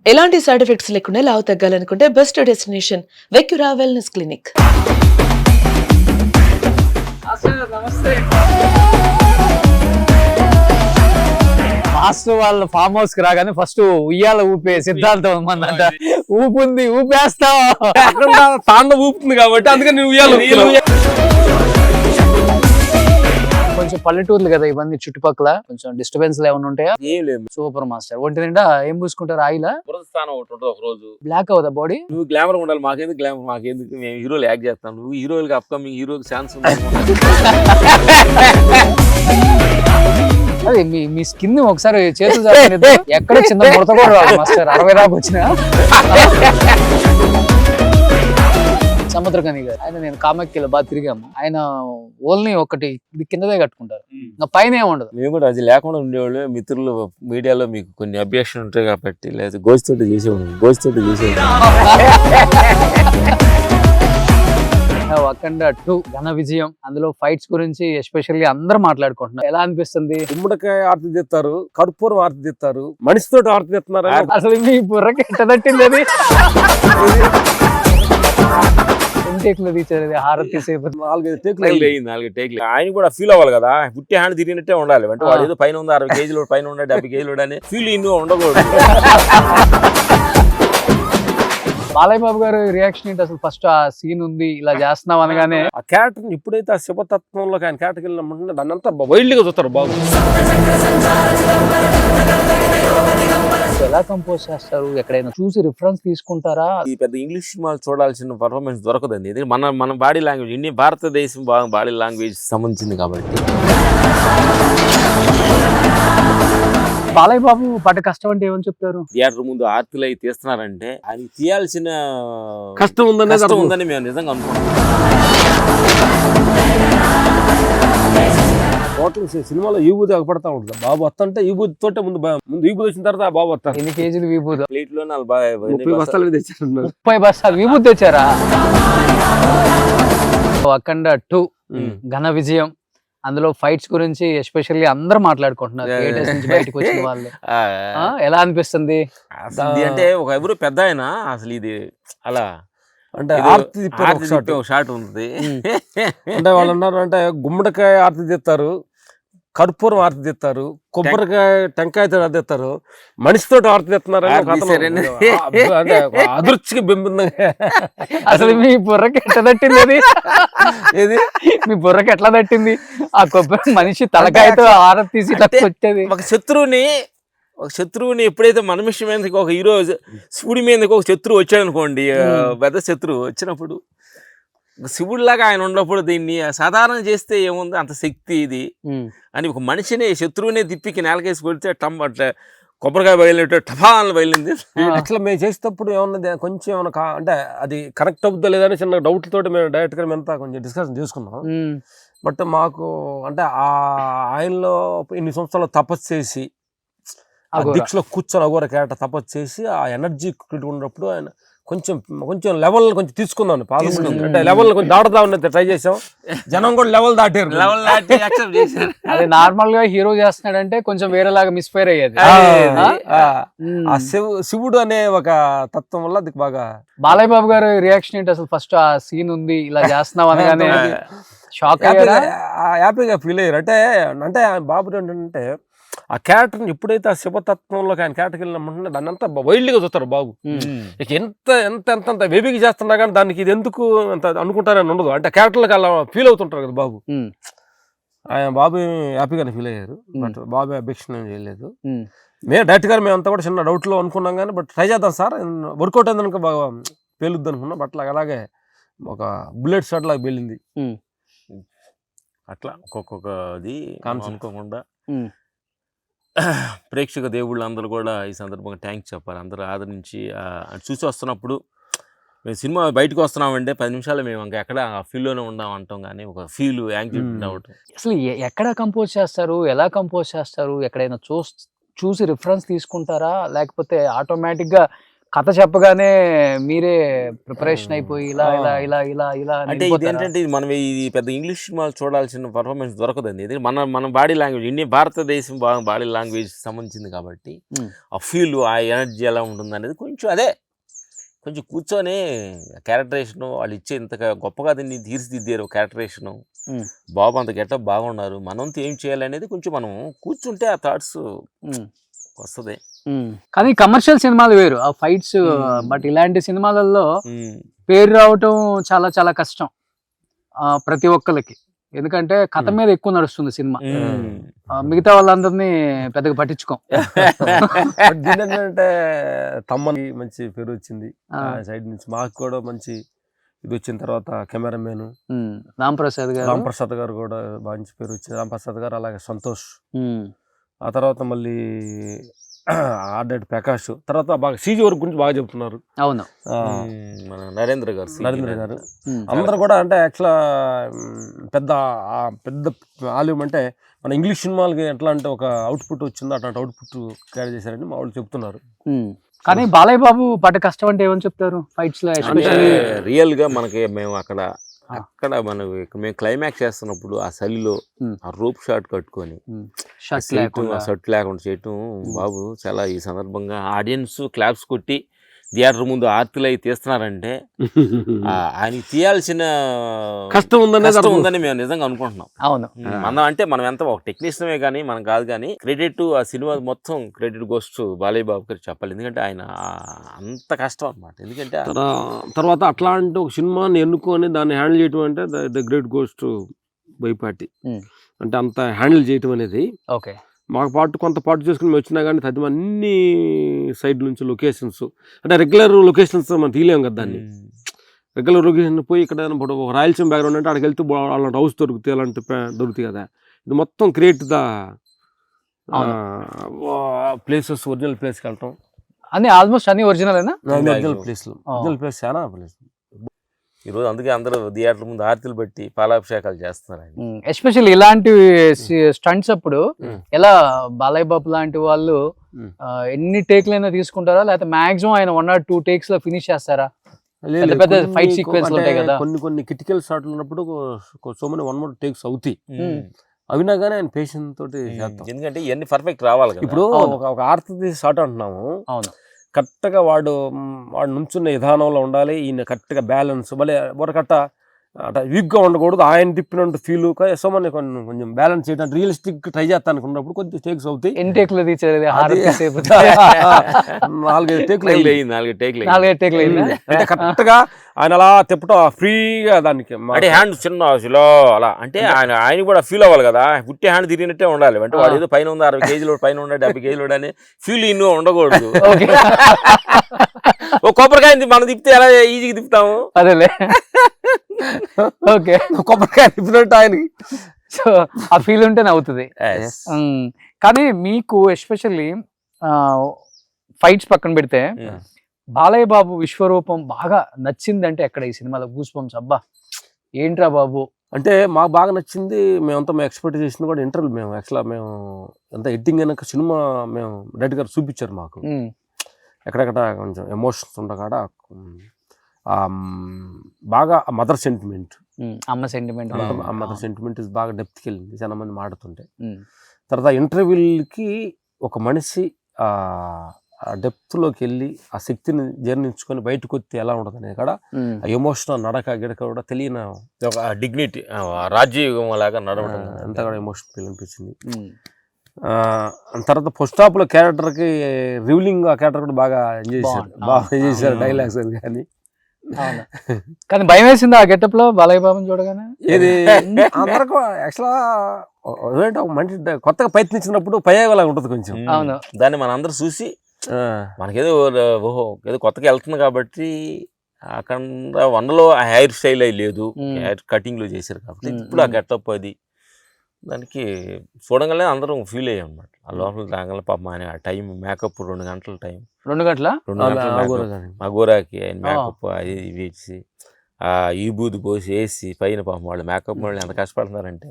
ఎలాంటి side effects లేకుండా లావు తగ్గాలనుకుంటే best destination Vecura wellness clinic. Master వాళ్ళ ఫామ్ హౌస్ కి రాగానే ఫస్ట్ ఉయ్యాల ఊపే సిద్ధాంతం మందంట. ఊపుంది ఊపేస్తావా తాండ ఊపుతుంది కాబట్టి అందుకని నేను ఉయ్యాలి. కొంచెం పల్లెటూర్లు కదా ఇవన్నీ చుట్టుపక్కల, కొంచెం డిస్టర్బెన్స్ ఏమైనా ఉంటాయా? ఏం లేదు. Super master. ఒంటి నిండా ఏం పూసుకుంటారు? ఆయిలా? స్థానం ఒకటి ఉంటుంది ఒక రోజు. బ్లాక్ అవుదా బాడీ? నువ్వు గ్లామర్ ఉండాలి, మాకేందుకు గ్లామర్, మాకేందుకు, మేము హీరోలు యాక్ట్ చేస్తాం. నువ్వు హీరోలకి అప్కమింగ్ హీరోకి ఛాన్స్ ఉంది. అదే మీ స్కిన్ ఒకసారి చేతులు జారిపోయింది. ఎక్కడ చిన్న ముడత కూడా రాదు మాస్టర్. 60 దాకా వచ్చిన సముద్రకని గారు ఆయన, నేను కామాఖ్యలో బాగా తిరిగాము. ఆయన ఓన్లీ ఒకటి ఇది కిందదే కట్టుకుంటారు, ఇంకా పైన ఏమి ఉండదు. మేము కూడా అది లేకుండా ఉండేవాళ్ళు. మిత్రులు మీడియాలో మీకు కొన్ని అబ్జెక్షన్ ఉంటాయి కాబట్టి, లేదా గోచితోటి చేసేవాడు. అఖండ 2 ఘన విజయం. అందులో ఫైట్స్ గురించి ఎస్పెషల్లీ అందరూ మాట్లాడుకుంటున్నారు. ఎలా అనిపిస్తుంది? గుమ్మడికాయ ఆర్తి తెస్తారు, కర్పూరం ఆర్తి తెస్తారు, మనిషితోటి ఆర్తి తెస్తున్నారు. అసలు మీ బుర్రకి ఎంత తట్టింది అది? హారతి 4-5 టేకులు. ఆయన కూడా ఫీల్ అవ్వాలి కదా, పుట్టి హ్యాండ్ తిరిగినట్టే ఉండాలి. అంటే వాడు ఏదో పైన ఉంది 60 కేజీలు, పైన ఉండే 70 కేజీలు అని ఫీల్ ఇన్ను ఉండకూడదు. బాలయ్య బాబు గారు రియాక్షన్ ఏంటి అసలు? ఫస్ట్ ఆ సీన్ ఉంది ఇలా చేస్తున్నాం అనగానే ఆ క్యారెక్టర్ ఎప్పుడైతే ఆ శివతత్వంలో ఆయన క్యారెక్టర్ వెళ్ళినమ్మంటే దాన్ని అంతా వైల్డ్ గా చూస్తారు బాబు. ఎలా కంపోజ్ చేస్తారు? ఎక్కడైనా చూసి రిఫరెన్స్ తీసుకుంటారా? ఈ పెద్ద ఇంగ్లీష్ సినిమాలు చూడాల్సిన పర్ఫార్మెన్స్ దొరకదండి. ఇది మన బాడీ లాంగ్వేజ్, ఇండియన్ భారతదేశం బాడీ లాంగ్వేజ్ సంబంధించింది కాబట్టి. బాలయ్య బాబు పడ్డ కష్టం అంటే ఏమని చెప్తారు? థియేటర్ ముందు ఆర్తిలు అయి తీస్తున్నారంటే ఆయన తీయాల్సిన కష్టం ఉందని మేము నిజంగా అనుకుంటున్నాం. టోటల్ సినిమాలో ఈబూది పడతా ఉంటుంది. బాబు వస్తుంటే ఈబూది తోటే ముందు ఈబూది వచ్చిన తర్వాత ఆ బాబు వస్తారు. ఎన్ని కేజీలు విభూతి? ప్లేట్ లో 30 బస్తాలు తెచ్చారు. 30 బస్తాలు విభూతి తెచ్చారా? అఖండ 2 ఘన విజయం. అందులో ఫైట్స్ గురించి ఎస్పెషల్లీ అందరూ మాట్లాడుకుంటున్నారు. థియేటర్స్ నుంచి బయటకు వచ్చిన వాళ్ళు. ఎలా అనిపిస్తుంది? అంటే ఎవరు పెద్ద ఆయన అసలు ఇది అలా అంటే ఒక షాట్ ఉంది. అంటే వాళ్ళు అన్నారు అంటే గుమ్మడికాయ ఆర్తి తెస్తారు, కర్పూరం ఆర్తి తెస్తారు, కొబ్బరికాయ టెంకాయ ఆర్తి తెస్తారు, మనిషితోటి ఆర్తి తెస్తున్నారు. అంటే అదృష్టికి బింబంగా. అసలు మీ బుర్రకి ఎట్లా తట్టింది అది? ఏది మీ బుర్రకి ఎట్లా తట్టింది? ఆ కొబ్బరి మనిషి తలకాయతో ఆరతి తీసి వచ్చేది. ఒక శత్రువుని ఎప్పుడైతే మన విషయం మీదకి ఒక హీరో శివుడి మీదకి ఒక శత్రువు వచ్చాడు అనుకోండి, పెద్ద శత్రువు వచ్చినప్పుడు శివుడిలాగా ఆయన ఉన్నప్పుడు దీన్ని సాధారణ చేస్తే ఏముంది అంత శక్తి ఇది అని ఒక మనిషిని శత్రువునే తిప్పికి నేలకేసి కొడితే అట్లా కొబ్బరికాయ బయలుదేరి టఫాలను బయలుంది. అట్లా మేము చేసేటప్పుడు ఏమన్నది కొంచెం ఏమన్నా అంటే అది కరెక్ట్ అవుతుందా లేదని చిన్న డౌట్ తోటి మేము డైరెక్ట్గా మేమంతా కొంచెం డిస్కషన్ చేసుకున్నాం. బట్ మాకు అంటే ఆ ఆయనలో ఇన్ని సంవత్సరాలు తపస్సు చేసి ఆ దీక్షలో కూర్చొని అఘోర క్యారెక్టర్ తపస్సు చేసి ఆ ఎనర్జీ ఉన్నప్పుడు ఆయన కొంచెం లెవెల్ కొంచెం తీసుకున్నాను. అంటే లెవెల్ కొంచెం దాటుతా ఉన్నది ట్రై చేసాం. జనం కూడా లెవెల్ దాటారు. అది నార్మల్ గా హీరో చేస్తున్నాడంటే కొంచెం వేరేలాగా మిస్ఫైర్ అయ్యేది. ఆ శివుడు అనే ఒక తత్వం వల్ల అది బాగా. బాలయ్య బాబు గారు రియాక్షన్ ఏంటి అసలు? ఫస్ట్ ఆ సీన్ ఉంది ఇలా చేస్తున్నాం అనగానే షాక్ హ్యాపీగా ఫీల్ అయ్యారు. అంటే బాబు ఏంటంటే ఆ క్యారెక్టర్ని ఎప్పుడైతే ఆ శివతత్వంలో ఆయన క్యారెక్టర్కి వెళ్ళినమ్మంటే దాన్ని అంతా వైల్డ్ గా చూస్తారు బాబు. ఇక ఎంత వేబీకి చేస్తున్నా కానీ దానికి ఇది ఎందుకు అంత అనుకుంటారని ఉండదు. అంటే క్యారెక్టర్లకు అలా ఫీల్ అవుతుంటారు కదా బాబు. ఆయన బాబు హ్యాపీగానే ఫీల్ అయ్యారు. బట్ బాబు అబ్జెక్షన్ ఏం చేయలేదు. మేము డైరెక్ట్ గా మేమంతా కూడా చిన్న డౌట్ లో అనుకున్నాం కానీ బట్ ట్రై చేద్దాం సార్, వర్కౌట్ అయింది అనుకో బాగా పేలుద్ది అనుకున్నాం. బట్ అలాగే ఒక బుల్లెట్ షాట్ లాగా పేలింది. అట్లా ఒక్కొక్కది అనుకోకుండా ప్రేక్షక దేవుళ్ళు అందరూ కూడా ఈ సందర్భంగా థ్యాంక్స్ చెప్పాలి. అందరూ ఆదరించి చూసి వస్తున్నప్పుడు మేము సినిమా బయటకు వస్తున్నామంటే 10 నిమిషాలు మేము ఇంకా ఎక్కడ ఆ ఫీల్లోనే ఉండాం అంటాం, కానీ ఒక ఫీల్ యాంగ్జైటీ అవ్వటం. అసలు ఎక్కడ కంపోజ్ చేస్తారు? ఎలా కంపోజ్ చేస్తారు? ఎక్కడైనా చూసి రిఫరెన్స్ తీసుకుంటారా? లేకపోతే ఆటోమేటిక్గా కథ చెప్పగానే మీరే ప్రిపరేషన్ అయిపోయి ఇలా ఇలా ఇలా ఇలా ఇలా అని అంటే ఇది వెళ్ళిపోతారా? ఏంటంటే ఇది మనం ఇది పెద్ద ఇంగ్లీష్ సినిమాలు చూడాల్సిన పర్ఫార్మెన్స్ దొరకదండి. ఇది మన బాడీ లాంగ్వేజ్, ఇండియన్ భారతదేశం బాడీ లాంగ్వేజ్ సంబంధించింది కాబట్టి ఆ ఫీల్, ఆ ఎనర్జీ ఎలా ఉంటుంది అనేది కొంచెం అదే కొంచెం కూర్చొని క్యారెక్టరేషను వాళ్ళు ఇచ్చే ఇంత గొప్పగా దీన్ని తీర్చిదిద్దారు. క్యారెక్టరేషను బాబు అంత గెటప్ బాగున్నారు, మనంతా ఏం చేయాలి అనేది కొంచెం మనం కూర్చుంటే ఆ థాట్స్ వస్తుంది. కానీ కమర్షియల్ సినిమాలు వేరు, ఆ ఫైట్స్. బట్ ఇలాంటి సినిమాలలో పేరు రావటం చాలా చాలా కష్టం ప్రతి ఒక్కరికి. ఎందుకంటే కథ మీద ఎక్కువ నడుస్తుంది సినిమా, మిగతా వాళ్ళందరినీ పెద్దగా పట్టించుకోం. ఏంటంటే తమ్మకి మంచి పేరు వచ్చింది సైడ్ నుంచి, మాకు కూడా మంచి ఇది వచ్చిన తర్వాత కెమెరామెన్ రాంప్రసాద్ గారు కూడా మంచి పేరు వచ్చింది. రాంప్రసాద్ గారు అలాగే సంతోష్, ఆ తర్వాత మళ్ళీ ఆర్డెడ్ ప్రకాష్, తర్వాత బాగా సీజీ వర్క్ గురించి బాగా చెప్తున్నారు. అవును, నరేంద్ర గారు అందరు కూడా. అంటే యాక్చువల్గా పెద్ద ఆల్యూమ్ అంటే మన ఇంగ్లీష్ సినిమాలకి ఎట్లా అంటే ఒక అవుట్పుట్ వచ్చిందో అట్లాంటి అవుట్పుట్ క్యారీ చేశారని మా వాళ్ళు చెప్తున్నారు. కానీ బాలయ్య బాబు పడ్డ కష్టం అంటే ఏమని చెప్తారు ఫైట్స్ లో? రియల్ గా మనకి మేము అక్కడ మేము క్లైమాక్స్ చేస్తున్నప్పుడు ఆ చలిలో ఆ రూప్ షాట్ కట్టుకొని షర్ట్ లేకుండా చేయటం బాబు చాలా. ఈ సందర్భంగా ఆడియన్స్ క్లాప్స్ కొట్టి థియేటర్ ముందు ఆర్తిలు అయి తీస్తున్నారంటే ఆయన తీయాల్సిన కష్టం ఉందని మేము నిజంగా అనుకుంటున్నాం. అవును, మనం ఎంత ఒక టెక్నీషియనే కానీ మనం కాదు, కానీ క్రెడిట్ ఆ సినిమా మొత్తం credit goes to Balayya Babu గారికి చెప్పాలి. ఎందుకంటే ఆయన అంత కష్టం అనమాట. ఎందుకంటే తర్వాత అట్లాంటి ఒక సినిమాని ఎన్నుకొని దాన్ని హ్యాండిల్ చేయటం అంటే ద గ్రేట్ గోస్ టు బైపాటి. అంటే అంత హ్యాండిల్ చేయటం అనేది ఓకే. మాకు కొంత పాటు చేసుకుని మేము వచ్చినా కానీ అది అన్ని సైడ్ నుంచి లొకేషన్స్, అంటే రెగ్యులర్ లొకేషన్స్ మనం తీయలేము కదా. దాన్ని రెగ్యులర్ లొకేషన్ పోయి ఇక్కడ ఒక రాయలసీమ బ్యాక్గ్రౌండ్ అంటే అక్కడికి వెళ్తే అలాంటి హౌస్ దొరుకుతాయి, అలాంటి దొరుకుతాయి కదా. ఇది మొత్తం క్రియేట్ ద ప్లేసెస్, ఒరిజినల్ ప్లేస్కి వెళ్ళటం అన్ని ఆల్మోస్ట్ అన్ని ఒరిజినల్ ప్లేస్ చాలా ప్లేస్. ఈరోజు అందుకే అందరూ థియేటర్ ముందు ఆర్తిలు బట్టి పాలాభిషేకాలు చేస్తున్నారు. ఎస్పెషల్లీ ఇలాంటి స్టంట్స్ అప్పుడు ఎలా బాలయ్య బాబు లాంటి వాళ్ళు ఎన్ని టేక్లైనా తీసుకుంటారా, లేకపోతే మాక్సిమం ఆయన 1 or 2 takes లో ఫినిష్ చేస్తారా? పెద్ద ఫైట్ సీక్వెన్స్ ఉంటాయి కదా, కొన్ని క్రిటికల్ షాట్లు ఉన్నప్పుడు సో మెనీ 1 more takes అవుతాయి. అవినా కానీ ఆయన పేషెంట్ తోటి చేస్తాం, ఎందుకంటే ఇవన్నీ పర్ఫెక్ట్ రావాలి కదా. ఇప్పుడు ఒక ఆర్తి షాట్ అంటున్నాము, అవును, కరెక్ట్గా వాడు నుంచున్న విధానంలో ఉండాలి. ఈయన కరెక్ట్గా బ్యాలెన్స్ భలే కట్ట అట్లా వీక్గా ఉండకూడదు, ఆయన తిప్పినట్టు ఫీల్. సో మన కొంచెం బ్యాలెన్స్ చేయడానికి రియలిస్టిక్ ట్రై చేస్తాను అనుకున్నప్పుడు కొంచెం టేక్స్ అవుతాయి. 4 టేక్లు అంటే కరెక్ట్గా ఆయన అలా తిప్పటం ఫ్రీగా దానికి అంటే హ్యాండ్ చిన్న అలా అంటే ఆయన కూడా ఫీల్ అవ్వాలి కదా. పుట్టి హ్యాండ్ తిరిగినట్టే ఉండాలి. అంటే వాడు ఏదో పైన ఉంది 60 kg పైన ఉన్నాడు 50 kg అని ఫీల్ ఇన్ను ఉండకూడదు. ఓ కొబ్బరికాయ మనం తిప్పితే ఎలా ఈజీగా తిప్పుతాము, అదేలే. ఓకే, కొబ్బరికాయ తిప్పినట్టు ఆయనకి సో ఆ ఫీల్ ఉంటేనే అవుతుంది. కానీ మీకు ఎస్పెషల్లీ ఫైట్స్ పక్కన పెడితే బాలయ్య బాబు విశ్వరూపం బాగా నచ్చిందంటే ఎక్కడ ఈ సినిమాలో? గూస్ బంప్స్, అబ్బా ఏంట్రా బాబు అంటే మాకు బాగా నచ్చింది. మేము ఎక్స్పెక్ట్ చేసింది కూడా ఇంటర్వ్యూ. మేము యాక్చువల్గా ఎంత ఎడిటింగ్ అయినాక సినిమా మేము డైరెక్ట్ గారు చూపించారు మాకు. ఎక్కడెక్కడ కొంచెం ఎమోషన్స్ ఉండకాడ బాగా మదర్ సెంటిమెంట్, అమ్మ సెంటిమెంట్, మదర్ సెంటిమెంట్ బాగా డెప్త్కి వెళ్ళింది. చాలా మంది మాడుతుంటే తర్వాత ఇంటర్వ్యూలకి ఒక మనిషి డెప్త్లోకి వెళ్ళి ఆ శక్తిని జీర్ణించుకొని బయటకు వస్తే ఎలా ఉంటుంది అనేది కూడా ఎమోషనల్ నడక గిడక కూడా తెలియని ఒక డిగ్నిటీ, రాజ్యయుగం లాగా నడవడం అంతా కూడా ఎమోషనల్ ఫీల్ అనిపించింది. తర్వాత ఫస్ట్ హాఫ్ లో క్యారెక్టర్కి రివీలింగ్ ఆ క్యారెక్టర్ కూడా బాగా ఎంజాయ్ చేశారు డైలాగ్స్ కానీ. కానీ భయం వేసింది ఆ గెటప్ లో బాలయ్య బాబుని చూడగానే. ఇది అందరికీ యాక్చువల్గా మంచి కొత్తగా ప్రయత్నించినప్పుడు పయ్యేలా ఉంటుంది కొంచెం. అవును, దాన్ని మన అందరూ చూసి మనకేదో ఓహో ఏదో కొత్తగా వెళ్తుంది కాబట్టి అక్కడ 1లో ఆ హెయిర్ స్టైల్ అయి లేదు, హెయిర్ కటింగ్ లో చేశారు కాబట్టి ఇప్పుడు ఆ గెటప్ అది దానికి చూడగానే అందరం ఫీల్ అయ్యాం అనమాట. ఆ లోపల రాగల పాపం ఆయన ఆ టైం మేకప్ 2 గంటల టైం, 2 గంటల మగోరాకి ఆయన మేకప్ అది వేసి ఈ బూది పోసి వేసి పైన పాపం వాళ్ళు మేకప్ వాళ్ళు ఎంత కష్టపడుతున్నారంటే.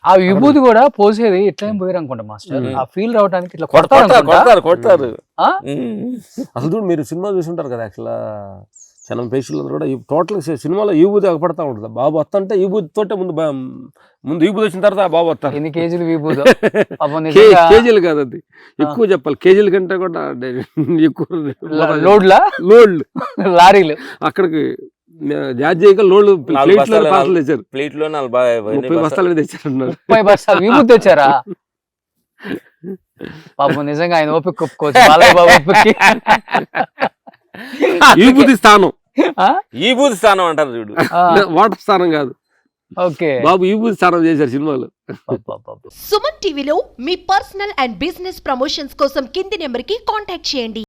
ఆ విభూతి కూడా పోసేది ఇట్లా పోయారు అనుకుంటా మాస్టర్. ఆ ఫీల్ రావడానికి ఇట్లా కొడతారు. అసలు చూడు మీరు సినిమా చూసుంటారు కదా, యాక్చువల్గా చాలా పేషెంట్లు కూడా టోటల్ సినిమాలో ఈ బూది పడతా ఉంటుంది. బాబు వస్తుంటే ఈ బూది తోటే ముందు ఈ బూది వచ్చిన తర్వాత ఆ బాబు వస్తారు. ఎన్ని కేజీలు విభూతి కేజీలు కాదు, అది ఎక్కువ చెప్పాలి, కేజీల కంటే కూడా ఎక్కువ లోడ్లు లారీలు అక్కడికి జాతీయంగా లోడ్లు పార్సల్ తెచ్చారు. ప్లేట్లో 30 బస్తాలు తెచ్చారు. 30 బస్తాలు విభూతి తెచ్చారా? పాపం నిజంగా ఆయన ఓపిక ఒప్పుకోవచ్చు. బాలయ్య బాబు ఓపిక. ఈ బూది స్థానం అంటారు చూడు, వాటర్ స్థానం కాదు. ఓకే బాబు ఈ బూది స్థానం చేశారు సినిమాలో. సుమన్ టీవీలో మీ పర్సనల్ అండ్ బిజినెస్ ప్రమోషన్స్ కోసం కింది నెంబర్ కి కాంటాక్ట్ చేయండి.